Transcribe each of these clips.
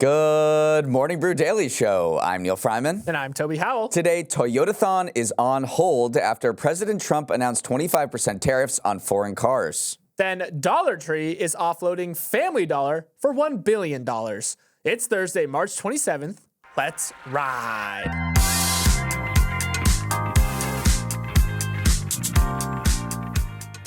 Good morning, Brew Daily Show. I'm Neal Freyman. And I'm Toby Howell. Today, Toyotathon is on hold after President Trump announced 25% tariffs on foreign cars. Then Dollar Tree is offloading Family Dollar for $1 billion. It's Thursday, March 27th. Let's ride.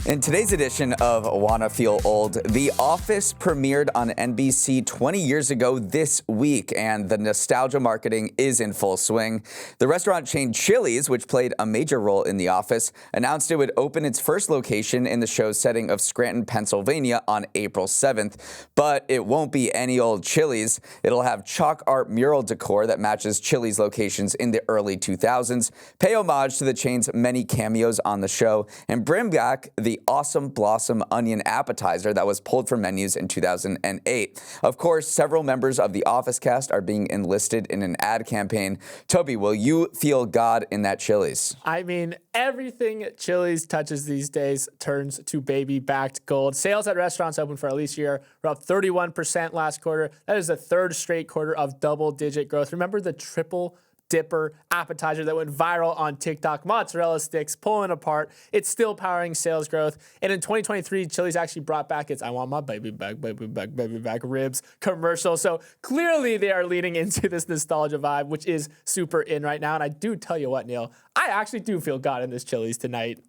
In today's edition of Wanna Feel Old, The Office premiered on NBC 20 years ago this week, and the nostalgia marketing is in full swing. The restaurant chain Chili's, which played a major role in The Office, announced it would open its first location in the show's setting of Scranton, Pennsylvania on April 7th. But it won't be any old Chili's. It'll have chalk art mural decor that matches Chili's locations in the early 2000s, pay homage to the chain's many cameos on the show, and bring back the Awesome Blossom onion appetizer that was pulled from menus in 2008. Of course, several members of the Office cast are being enlisted in an ad campaign. Toby, will you feel God in that Chili's? I mean, everything Chili's touches these days turns to baby-backed gold. Sales at restaurants open for at least a year were up 31% last quarter. That is the third straight quarter of double-digit growth. Remember the triple dipper appetizer that went viral on TikTok? Mozzarella sticks pulling apart. It's still powering sales growth. And in 2023, Chili's actually brought back its "I want my baby back ribs" commercial. So clearly they are leaning into this nostalgia vibe, which is super in right now. And I do tell you what, Neal, I actually do feel God in this Chili's tonight.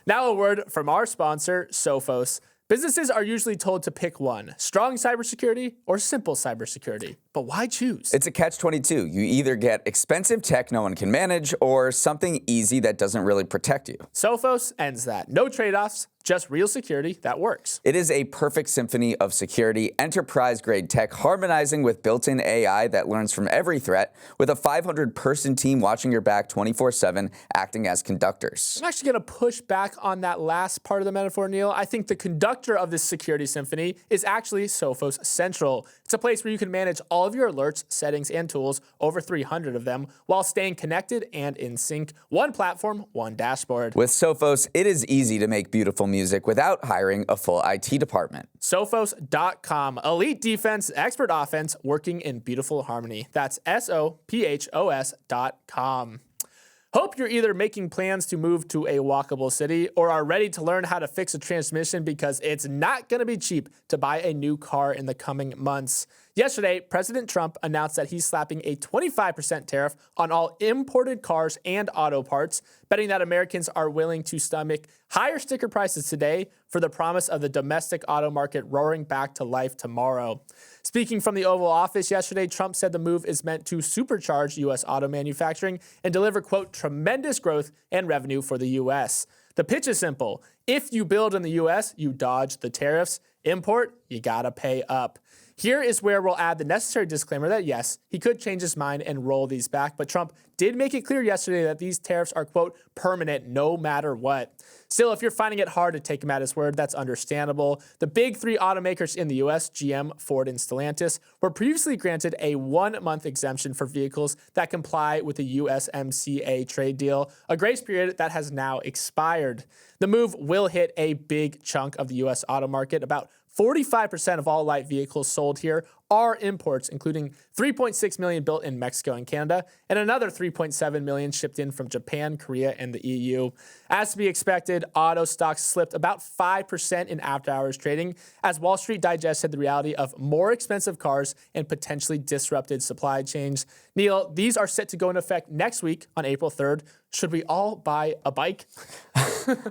Now a word from our sponsor, Sophos. Businesses are usually told to pick one, strong cybersecurity or simple cybersecurity. But why choose? It's a catch-22. You either get expensive tech no one can manage or something easy that doesn't really protect you. Sophos ends that. No trade-offs, just real security that works. It is a perfect symphony of security, enterprise-grade tech, harmonizing with built-in AI that learns from every threat, with a 500-person team watching your back 24/7, acting as conductors. I'm actually going to push back on that last part of the metaphor, Neal. I think the conductor of this security symphony is actually Sophos Central. It's a place where you can manage all of your alerts, settings, and tools, over 300 of them, while staying connected and in sync. One platform, one dashboard. With Sophos, it is easy to make beautiful music without hiring a full IT department. Sophos.com. Elite defense, expert offense, working in beautiful harmony. That's SOPHOS.com. Hope you're either making plans to move to a walkable city or are ready to learn how to fix a transmission, because it's not going to be cheap to buy a new car in the coming months. Yesterday, President Trump announced that he's slapping a 25% tariff on all imported cars and auto parts, betting that Americans are willing to stomach higher sticker prices today for the promise of the domestic auto market roaring back to life tomorrow. Speaking from the Oval Office yesterday, Trump said the move is meant to supercharge U.S. auto manufacturing and deliver, quote, tremendous growth and revenue for the U.S. The pitch is simple. If you build in the U.S., you dodge the tariffs. Import, you gotta pay up. Here is where we'll add the necessary disclaimer that, yes, he could change his mind and roll these back, but Trump did make it clear yesterday that these tariffs are, quote, permanent no matter what. Still, if you're finding it hard to take him at his word, that's understandable. The big three automakers in the U.S., GM, Ford, and Stellantis, were previously granted a 1-month exemption for vehicles that comply with the USMCA trade deal, a grace period that has now expired. The move will hit a big chunk of the U.S. auto market. About 45% of all light vehicles sold here are imports, including 3.6 million built in Mexico and Canada, and another 3.7 million shipped in from Japan, Korea, and the EU. As to be expected, auto stocks slipped about 5% in after-hours trading as Wall Street digested the reality of more expensive cars and potentially disrupted supply chains. Neal, these are set to go into effect next week on April 3rd. Should we all buy a bike?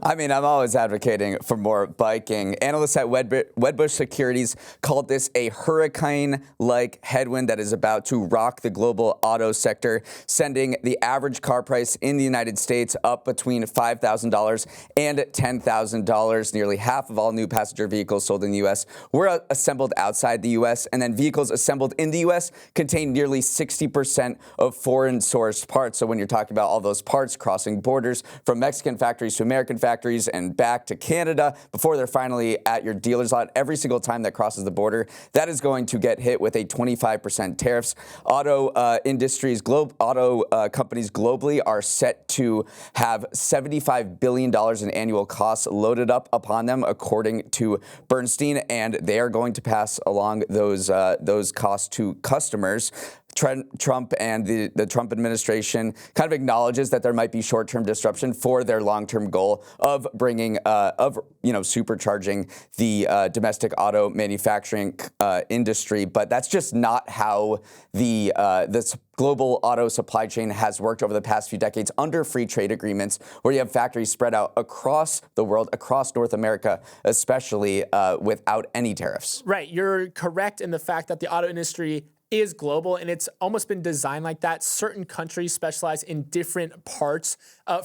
I mean, I'm always advocating for more biking. Analysts at Wedbush Securities called this a hurricane-like headwind that is about to rock the global auto sector, sending the average car price in the United States up between $5,000 and $10,000. Nearly half of all new passenger vehicles sold in the U.S. were assembled outside the U.S., and then vehicles assembled in the U.S. contain nearly 60% of foreign-sourced parts. So when you're talking about all those parts crossing borders from Mexican factories to American factories and back to Canada before they're finally at your dealer's lot every single time that crosses the border, that is going to get get hit with a 25% tariffs. Auto companies globally are set to have $75 billion in annual costs loaded up upon them, according to Bernstein, and they are going to pass along those costs to customers. Trump and the Trump administration kind of acknowledges that there might be short-term disruption for their long-term goal of bringing, supercharging the domestic auto manufacturing industry. But that's just not how this global auto supply chain has worked over the past few decades under free trade agreements, where you have factories spread out across the world, across North America, especially without any tariffs. Right. You're correct in the fact that the auto industry is global, and it's almost been designed like that. Certain countries specialize in different parts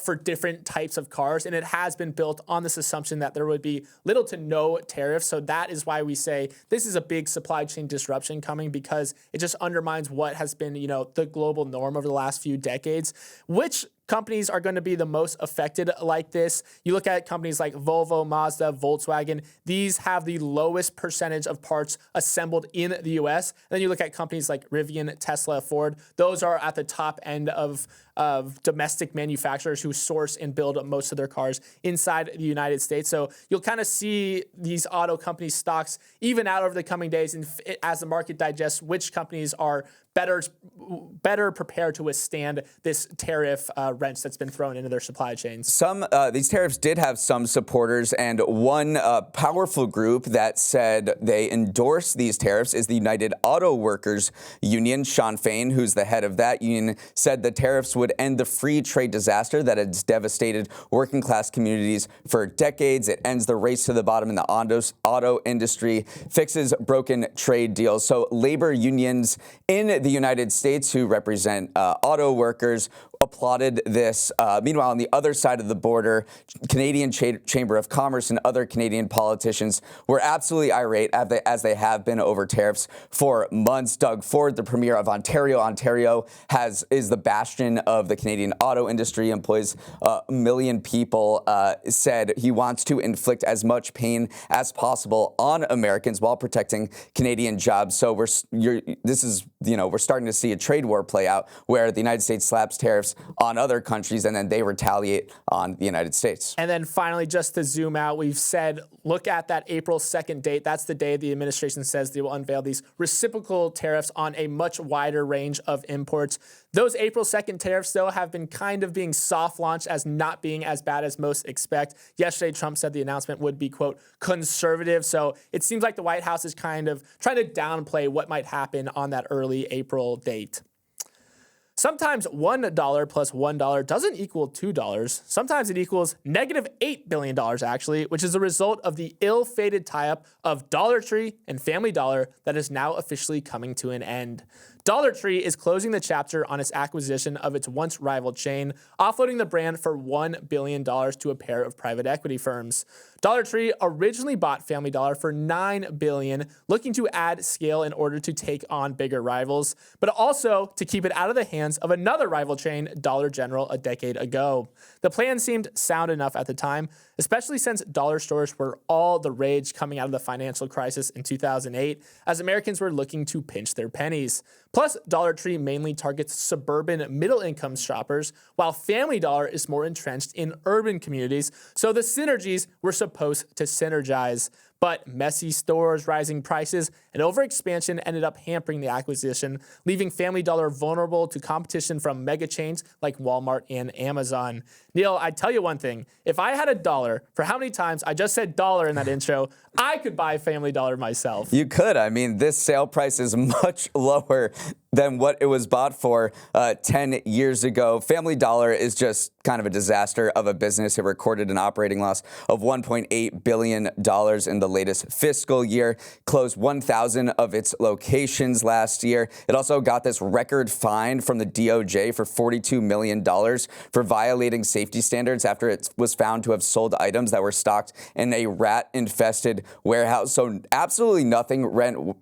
for different types of cars, and it has been built on this assumption that there would be little to no tariffs. So that is why we say this is a big supply chain disruption coming, because it just undermines what has been, the global norm over the last few decades. Which companies are going to be the most affected like this? You look at companies like Volvo, Mazda, Volkswagen. These have the lowest percentage of parts assembled in the U.S. And then you look at companies like Rivian, Tesla, Ford. Those are at the top end of domestic manufacturers who source and build most of their cars inside the United States. So you'll kind of see these auto company stocks even out over the coming days, and as the market digests which companies are better prepared to withstand this tariff wrench that's been thrown into their supply chains. These tariffs did have some supporters, and one powerful group that said they endorse these tariffs is the United Auto Workers Union. Sean Fain, who's the head of that union, said the tariffs would end the free trade disaster that has devastated working class communities for decades. It ends the race to the bottom in the auto industry, fixes broken trade deals. So labor unions in the United States who represent auto workers applauded this. Meanwhile, on the other side of the border, Canadian Chamber of Commerce and other Canadian politicians were absolutely irate, as they have been over tariffs for months. Doug Ford, the premier of Ontario, is the bastion of the Canadian auto industry, employs a million people, said he wants to inflict as much pain as possible on Americans while protecting Canadian jobs. So we're starting to see a trade war play out where the United States slaps tariffs on other countries and then they retaliate on the United States. And then finally, just to zoom out, we've said, look at that April 2nd date. That's the day the administration says they will unveil these reciprocal tariffs on a much wider range of imports. Those April 2nd tariffs, though, have been kind of being soft launched as not being as bad as most expect. Yesterday, Trump said the announcement would be, quote, conservative. So it seems like the White House is kind of trying to downplay what might happen on that early April date. Sometimes $1 plus $1 doesn't equal $2. Sometimes it equals negative $8 billion, actually, which is a result of the ill-fated tie-up of Dollar Tree and Family Dollar that is now officially coming to an end. Dollar Tree is closing the chapter on its acquisition of its once rival chain, offloading the brand for $1 billion to a pair of private equity firms. Dollar Tree originally bought Family Dollar for $9 billion, looking to add scale in order to take on bigger rivals, but also to keep it out of the hands of another rival chain, Dollar General, a decade ago. The plan seemed sound enough at the time, especially since dollar stores were all the rage coming out of the financial crisis in 2008, as Americans were looking to pinch their pennies. Plus, Dollar Tree mainly targets suburban middle-income shoppers, while Family Dollar is more entrenched in urban communities, so the synergies were supposed to synergize. But messy stores, rising prices, and overexpansion ended up hampering the acquisition, leaving Family Dollar vulnerable to competition from mega chains like Walmart and Amazon. Neal, I tell you one thing. If I had $1 for how many times I just said dollar in that intro, I could buy Family Dollar myself. You could. I mean, this sale price is much lower than what it was bought for 10 years ago. Family Dollar is just kind of a disaster of a business. It recorded an operating loss of $1.8 billion in the latest fiscal year, closed 1,000 of its locations last year. It also got this record fine from the DOJ for $42 million for violating safety standards after it was found to have sold items that were stocked in a rat-infested warehouse. So absolutely nothing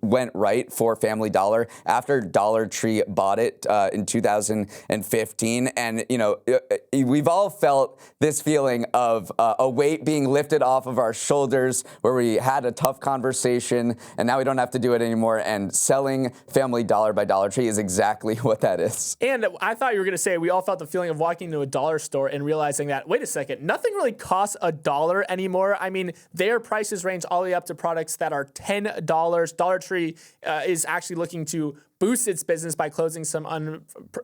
went right for Family Dollar after Dollar Tree bought it in 2015. And, we've all felt this feeling of a weight being lifted off of our shoulders, where we had a tough conversation, and now we don't have to do it anymore. And selling Family Dollar by Dollar Tree is exactly what that is. And I thought you were going to say we all felt the feeling of walking into a dollar store and realizing that, wait a second, nothing really costs $1 anymore. I mean, their prices range all the way up to products that are $10. Dollar Tree is actually looking to boost its business by closing some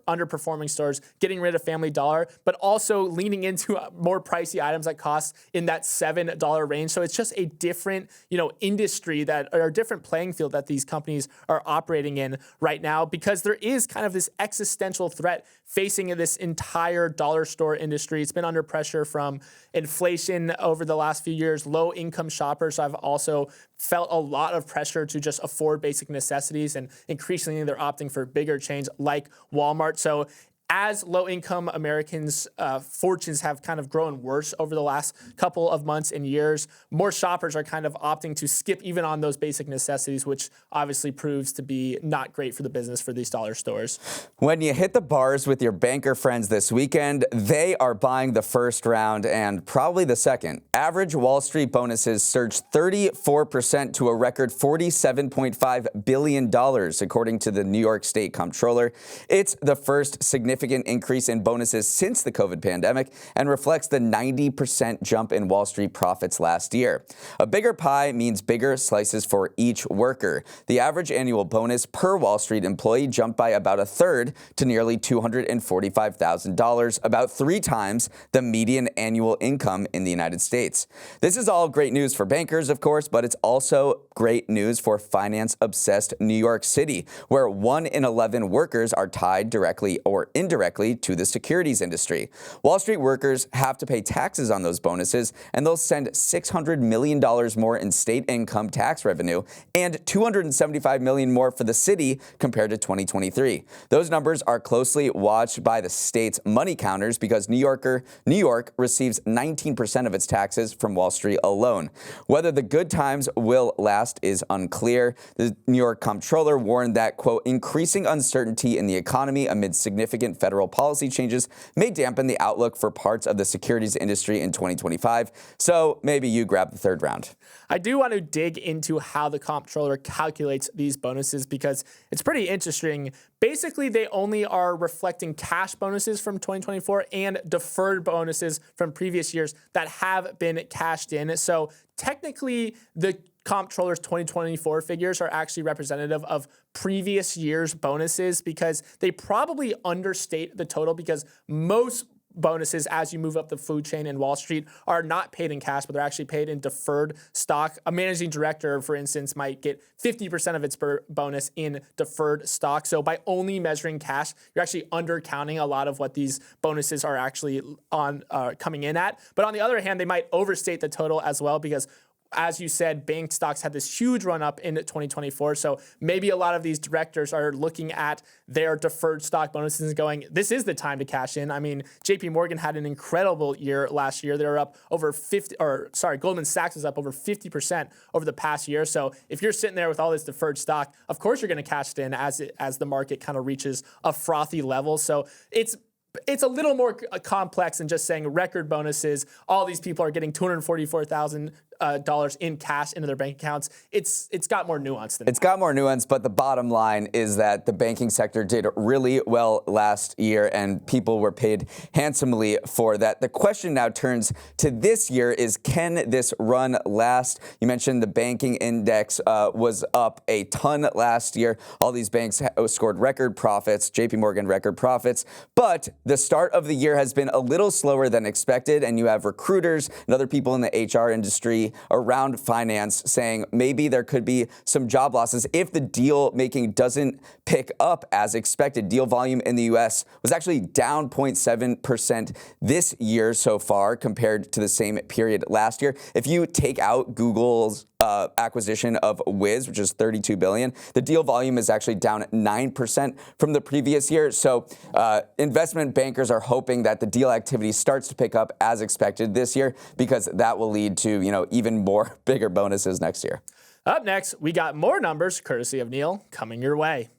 underperforming stores, getting rid of Family Dollar, but also leaning into more pricey items that cost in that $7 range. So it's just a different, industry or a different playing field that these companies are operating in right now, because there is kind of this existential threat facing this entire dollar store industry. It's been under pressure from inflation over the last few years. Low income shoppers have also felt a lot of pressure to just afford basic necessities, and increasingly they're opting for bigger chains like Walmart. So as low-income Americans' fortunes have kind of grown worse over the last couple of months and years, more shoppers are kind of opting to skip even on those basic necessities, which obviously proves to be not great for the business for these dollar stores. When you hit the bars with your banker friends this weekend, they are buying the first round and probably the second. Average Wall Street bonuses surged 34% to a record $47.5 billion, according to the New York State Comptroller. It's the first significant increase in bonuses since the COVID pandemic and reflects the 90% jump in Wall Street profits last year. A bigger pie means bigger slices for each worker. The average annual bonus per Wall Street employee jumped by about a third to nearly $245,000, about 3 times the median annual income in the United States. This is all great news for bankers, of course, but it's also great news for finance-obsessed New York City, where 1 in 11 workers are tied directly or indirectly to the securities industry. Wall Street workers have to pay taxes on those bonuses, and they'll send $600 million more in state income tax revenue and $275 million more for the city compared to 2023. Those numbers are closely watched by the state's money counters because New York receives 19% of its taxes from Wall Street alone. Whether the good times will last is unclear. The New York Comptroller warned that, quote, increasing uncertainty in the economy amid significant federal policy changes may dampen the outlook for parts of the securities industry in 2025. So maybe you grab the third round. I do want to dig into how the comptroller calculates these bonuses because it's pretty interesting. Basically, they only are reflecting cash bonuses from 2024 and deferred bonuses from previous years that have been cashed in. So technically, the comptroller's 2024 figures are actually representative of previous year's bonuses because they probably understate the total because most bonuses as you move up the food chain in Wall Street are not paid in cash, but they're actually paid in deferred stock. A managing director, for instance, might get 50% of its bonus in deferred stock. So by only measuring cash, you're actually undercounting a lot of what these bonuses are actually on coming in at. But on the other hand, they might overstate the total as well because, as you said, bank stocks had this huge run up in 2024. So maybe a lot of these directors are looking at their deferred stock bonuses and going, this is the time to cash in. I mean, JP Morgan had an incredible year last year. They were up over Goldman Sachs is up over 50% over the past year. So if you're sitting there with all this deferred stock, of course you're going to cash it in as the market kind of reaches a frothy level. So it's a little more complex than just saying record bonuses. All these people are getting $244,000 in cash into their bank accounts. It's got more nuance than that. It's got more nuance, but the bottom line is that the banking sector did really well last year, and people were paid handsomely for that. The question now turns to this year is, can this run last? You mentioned the banking index was up a ton last year. All these banks scored record profits, JP Morgan record profits, but the start of the year has been a little slower than expected, and you have recruiters and other people in the HR industry around finance saying maybe there could be some job losses if the deal making doesn't pick up as expected. Deal volume in the U.S. was actually down 0.7% this year so far compared to the same period last year. If you take out Google's acquisition of Wiz, which is $32 billion, the deal volume is actually down 9% from the previous year. So investment bankers are hoping that the deal activity starts to pick up as expected this year because that will lead to, even more bigger bonuses next year. Up next, we got more numbers courtesy of Neal coming your way.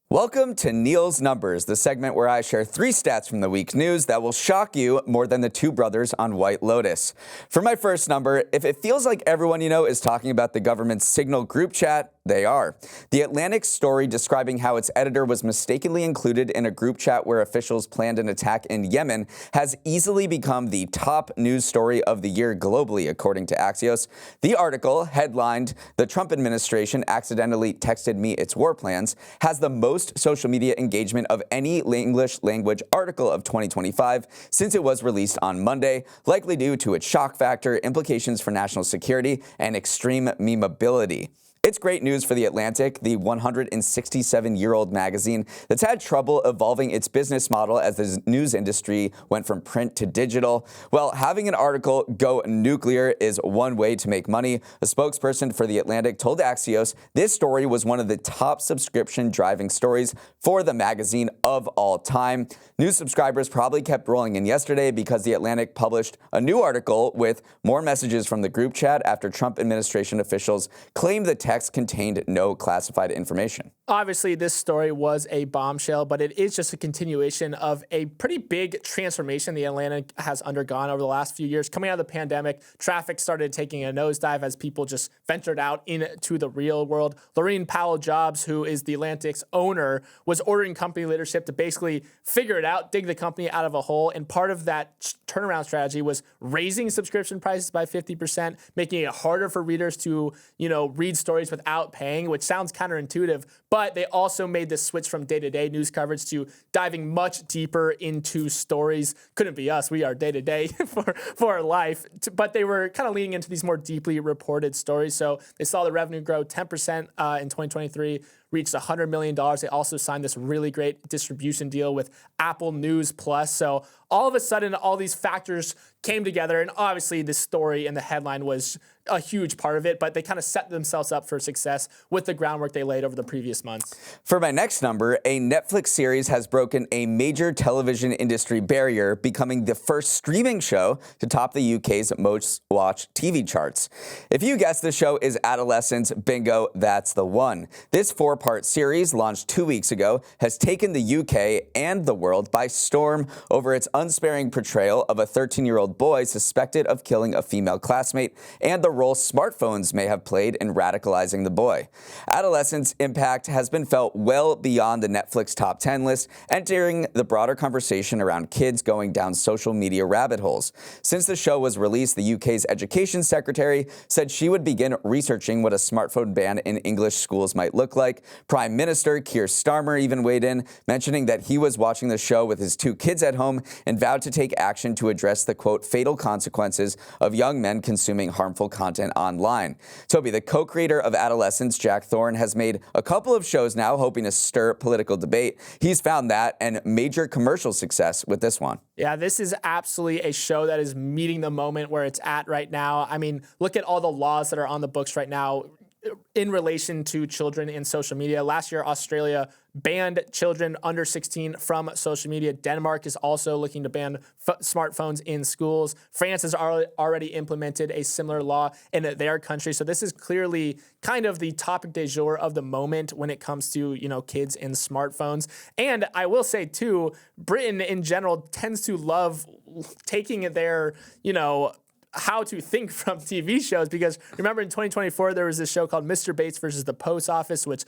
Welcome to Neal's Numbers, the segment where I share 3 stats from the week's news that will shock you more than the 2 brothers on White Lotus. For my first number, if it feels like everyone you know is talking about the government's Signal group chat, they are. The Atlantic's story describing how its editor was mistakenly included in a group chat where officials planned an attack in Yemen has easily become the top news story of the year globally, according to Axios. The article, headlined, "The Trump Administration Accidentally Texted Me Its War Plans," has the most social media engagement of any English language article of 2025 since it was released on Monday, likely due to its shock factor, implications for national security, and extreme memeability. It's great news for The Atlantic, the 167-year-old magazine that's had trouble evolving its business model as the news industry went from print to digital. Well, having an article go nuclear is one way to make money. A spokesperson for The Atlantic told Axios this story was one of the top subscription-driving stories for the magazine of all time. New subscribers probably kept rolling in yesterday because The Atlantic published a new article with more messages from the group chat after Trump administration officials claimed the text contained no classified information. Obviously, this story was a bombshell, but it is just a continuation of a pretty big transformation the Atlantic has undergone over the last few years. Coming out of the pandemic, traffic started taking a nosedive as people just ventured out into the real world. Laureen Powell-Jobs, who is the Atlantic's owner, was ordering company leadership to basically figure it out, dig the company out of a hole. And part of that turnaround strategy was raising subscription prices by 50%, making it harder for readers to, read stories without paying, which sounds counterintuitive. But they also made this switch from day-to-day news coverage to diving much deeper into stories. Couldn't be us. We are day-to-day for life. But they were kind of leaning into these more deeply reported stories. So they saw the revenue grow 10% in 2023, reached $100 million. They also signed this really great distribution deal with Apple News Plus. So all of a sudden, all these factors came together. And obviously, this story and the headline was a huge part of it, but they kind of set themselves up for success with the groundwork they laid over the previous months. For my next number, a Netflix series has broken a major television industry barrier, becoming the first streaming show to top the UK's most watched TV charts. If you guessed the show is Adolescence, bingo, that's the one. This 4-part series, launched 2 weeks ago, has taken the UK and the world by storm over its unsparing portrayal of a 13-year-old boy suspected of killing a female classmate and the role smartphones may have played in radicalizing the boy. Adolescence impact has been felt well beyond the Netflix top 10 list, entering the broader conversation around kids going down social media rabbit holes. Since the show was released, the UK's education secretary said she would begin researching what a smartphone ban in English schools might look like. Prime Minister Keir Starmer even weighed in, mentioning that he was watching the show with his 2 kids at home and vowed to take action to address the, quote, fatal consequences of young men consuming harmful content online. Toby, the co-creator of Adolescence, Jack Thorne, has made a couple of shows now hoping to stir political debate. He's found that and major commercial success with this one. Yeah, this is absolutely a show that is meeting the moment where it's at right now. I mean, look at all the laws that are on the books right now in relation to children in social media. Last year, Australia banned children under 16 from social media. Denmark is also looking to ban smartphones in schools. France has already implemented a similar law in their country. So this is clearly kind of the topic du jour of the moment when it comes to, kids and smartphones. And I will say, too, Britain in general tends to love taking their, how to think from TV shows, because remember in 2024 there was this show called Mr. Bates versus the Post Office, which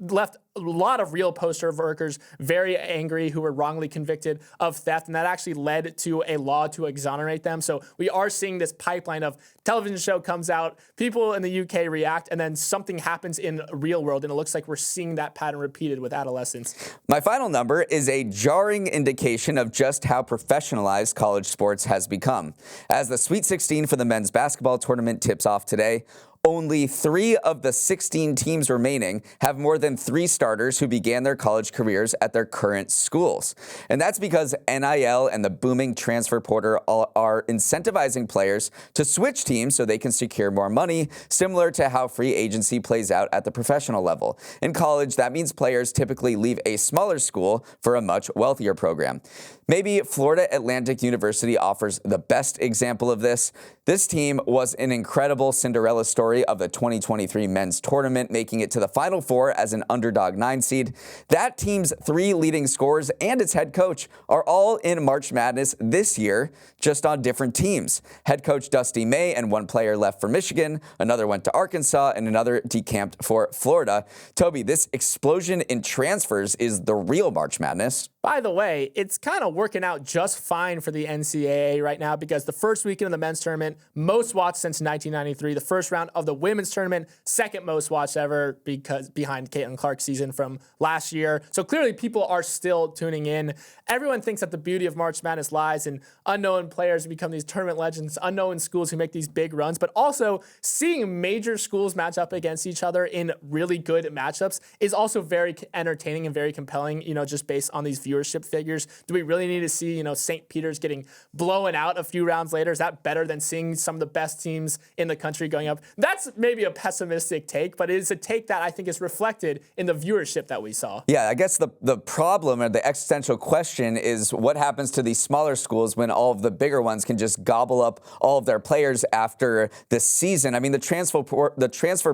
left a lot of real postal workers very angry who were wrongly convicted of theft, and that actually led to a law to exonerate them. So we are seeing this pipeline of television show comes out, people in the UK react, and then something happens in real world, and it looks like we're seeing that pattern repeated with Adolescence. My final number is a jarring indication of just how professionalized college sports has become. As the Sweet 16 for the men's basketball tournament tips off today, only 3 of the 16 teams remaining have more than 3 starters who began their college careers at their current schools. And that's because NIL and the booming transfer portal are incentivizing players to switch teams so they can secure more money, similar to how free agency plays out at the professional level. In college, that means players typically leave a smaller school for a much wealthier program. Maybe Florida Atlantic University offers the best example of this. This team was an incredible Cinderella story story of the 2023 men's tournament, making it to the Final Four as an underdog 9 seed. That team's 3 leading scorers and its head coach are all in March Madness this year, just on different teams. Head coach Dusty May and 1 player left for Michigan, another went to Arkansas, and another decamped for Florida. Toby, this explosion in transfers is the real March Madness. By the way, it's kind of working out just fine for the NCAA right now because the first weekend of the men's tournament, most watched since 1993. The first round of the women's tournament, second most watched ever because behind Caitlin Clark's season from last year. So clearly people are still tuning in. Everyone thinks that the beauty of March Madness lies in unknown players who become these tournament legends, unknown schools who make these big runs, but also seeing major schools match up against each other in really good matchups is also very entertaining and very compelling, just based on these viewership figures. Do we really need to see, St. Peter's getting blown out a few rounds later? Is that better than seeing some of the best teams in the country going up? That's maybe a pessimistic take, but it is a take that I think is reflected in the viewership that we saw. Yeah, I guess the problem or the existential question is what happens to these smaller schools when all of the bigger ones can just gobble up all of their players after the season. I mean, the transfer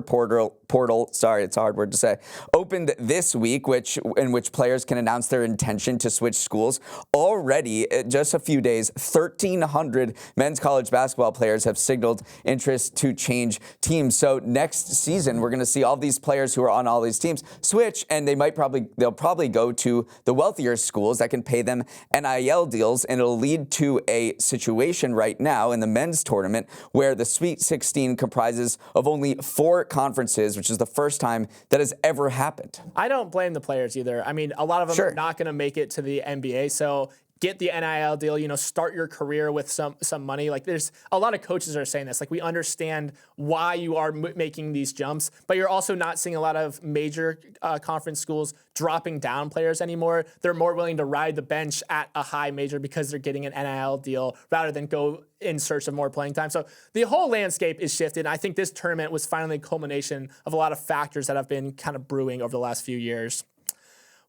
portal, sorry, it's a hard word to say, opened this week, in which players can announce their intention to switch schools. Already, in just a few days, 1,300 men's college basketball players have signaled interest to change teams. So next season, we're going to see all these players who are on all these teams switch, and they'll probably go to the wealthier schools that can pay them NIL deals, and it'll lead to a situation right now in the men's tournament where the Sweet 16 comprises of only 4 conferences, which is the first time that has ever happened. I don't blame the players either. I mean, a lot of them are not going to make it to the NBA, so get the NIL deal, start your career with some money. Like, there's a lot of coaches are saying this. Like, we understand why you are making these jumps, but you're also not seeing a lot of major conference schools dropping down players anymore. They're more willing to ride the bench at a high major because they're getting an NIL deal rather than go in search of more playing time. So the whole landscape is shifted. I think this tournament was finally a culmination of a lot of factors that have been kind of brewing over the last few years.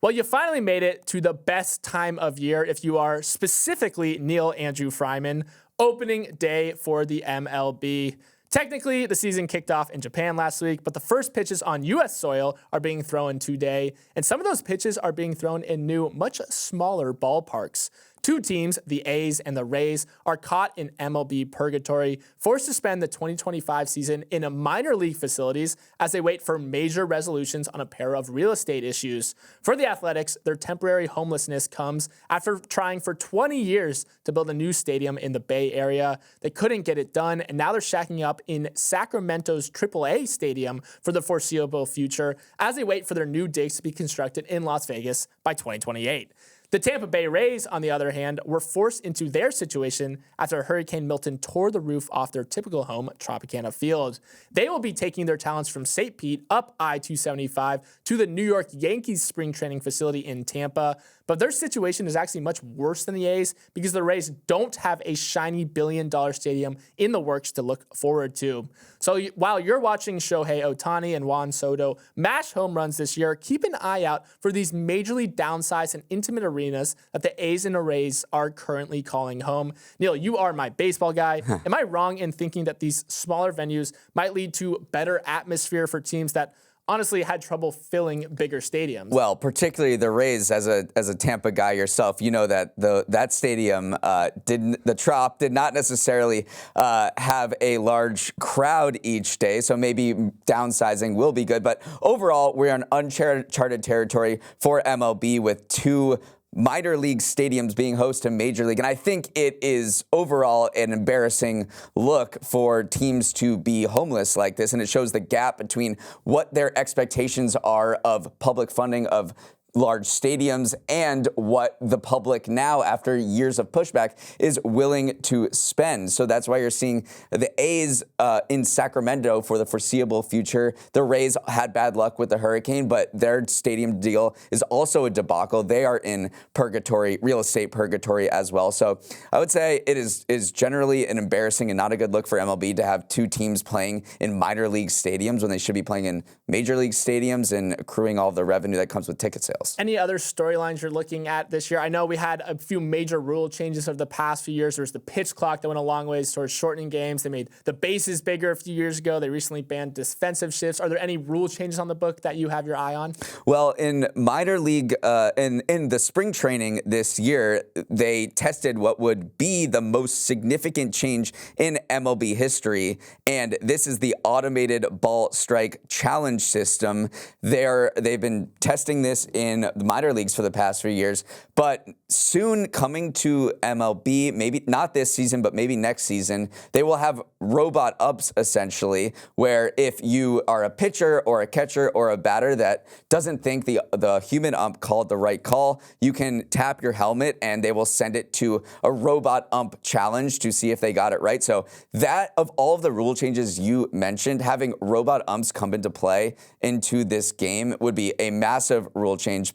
Well, you finally made it to the best time of year if you are specifically Neal Andrew Freyman, opening day for the MLB. Technically, the season kicked off in Japan last week, but the first pitches on U.S. soil are being thrown today, and some of those pitches are being thrown in new, much smaller ballparks. 2 teams, the A's and the Rays, are caught in MLB purgatory, forced to spend the 2025 season in minor league facilities as they wait for major resolutions on a pair of real estate issues. For the Athletics, their temporary homelessness comes after trying for 20 years to build a new stadium in the Bay Area. They couldn't get it done, and now they're shacking up in Sacramento's AAA stadium for the foreseeable future as they wait for their new digs to be constructed in Las Vegas by 2028. The Tampa Bay Rays, on the other hand, were forced into their situation after Hurricane Milton tore the roof off their typical home, Tropicana Field. They will be taking their talents from St. Pete up I-275 to the New York Yankees spring training facility in Tampa. But their situation is actually much worse than the A's because the Rays don't have a shiny billion-dollar stadium in the works to look forward to. So while you're watching Shohei Ohtani and Juan Soto mash home runs this year, keep an eye out for these majorly downsized and intimate arenas that the A's and the Rays are currently calling home. Neal, you are my baseball guy. Am I wrong in thinking that these smaller venues might lead to better atmosphere for teams that honestly had trouble filling bigger stadiums? Well, particularly the Rays, as a Tampa guy yourself, you know that that stadium the Trop did not necessarily have a large crowd each day, so maybe downsizing will be good. But overall, we're in uncharted territory for MLB with 2 minor league stadiums being host to major league. And I think it is overall an embarrassing look for teams to be homeless like this. And it shows the gap between what their expectations are of public funding of large stadiums and what the public now, after years of pushback, is willing to spend. So that's why you're seeing the A's in Sacramento for the foreseeable future. The Rays had bad luck with the hurricane, but their stadium deal is also a debacle. They are in purgatory, real estate purgatory as well. So I would say it is generally an embarrassing and not a good look for MLB to have 2 teams playing in minor league stadiums when they should be playing in major league stadiums and accruing all the revenue that comes with ticket sales. details. Any other storylines you're looking at this year? I know we had a few major rule changes of the past few years. There was the pitch clock that went a long ways towards shortening games. They made the bases bigger a few years ago. They recently banned defensive shifts. Are there any rule changes on the book that you have your eye on? Well, in minor league, in the spring training this year, they tested what would be the most significant change in MLB history, and this is the automated ball strike challenge system. They've been testing this in the minor leagues for the past few years, but soon coming to MLB, maybe not this season, but maybe next season, they will have robot ups essentially, where if you are a pitcher or a catcher or a batter that doesn't think the human ump called the right call, you can tap your helmet and they will send it to a robot ump challenge to see if they got it right. So that, of all of the rule changes you mentioned, having robot umps come into play into this game would be a massive rule change.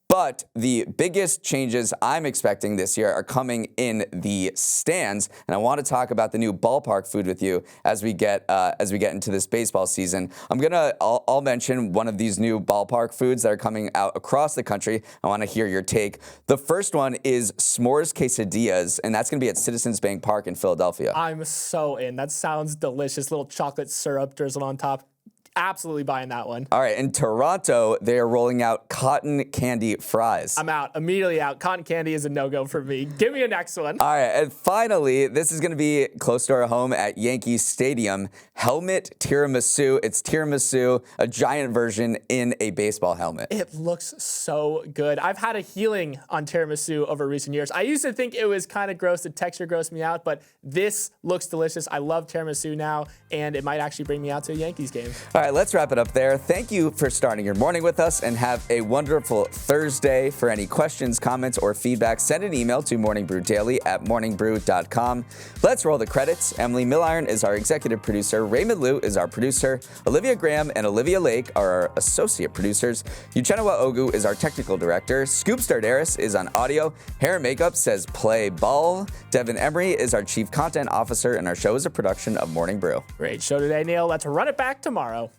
But the biggest changes I'm expecting this year are coming in the stands, and I want to talk about the new ballpark food with you as we get into this baseball season. I'll mention one of these new ballpark foods that are coming out across the country. I want to hear your take. The first one is s'mores quesadillas, and that's going to be at Citizens Bank Park in Philadelphia. I'm so in. That sounds delicious. Little chocolate syrup drizzled on top. Absolutely buying that one. All right, in Toronto, they are rolling out cotton candy fries. I'm out. Immediately out. Cotton candy is a no-go for me. Give me a next one. All right, and finally, this is going to be close to our home at Yankee Stadium. Helmet tiramisu. It's tiramisu, a giant version in a baseball helmet. It looks so good. I've had a healing on tiramisu over recent years. I used to think it was kind of gross. The texture grossed me out, but this looks delicious. I love tiramisu now, and it might actually bring me out to a Yankees game. All right, let's wrap it up there. Thank you for starting your morning with us, and have a wonderful Thursday. For any questions, comments, or feedback, send an email to morningbrew@morningbrew.com. Let's roll the credits. Emily Milliron is our executive producer. Raymond Liu is our producer. Olivia Graham and Olivia Lake are our associate producers. Uchenna Ogu is our technical director. Scoop Stardaris is on audio. Hair and makeup says play ball. Devin Emery is our chief content officer, and our show is a production of Morning Brew. Great show today, Neal. Let's run it back tomorrow.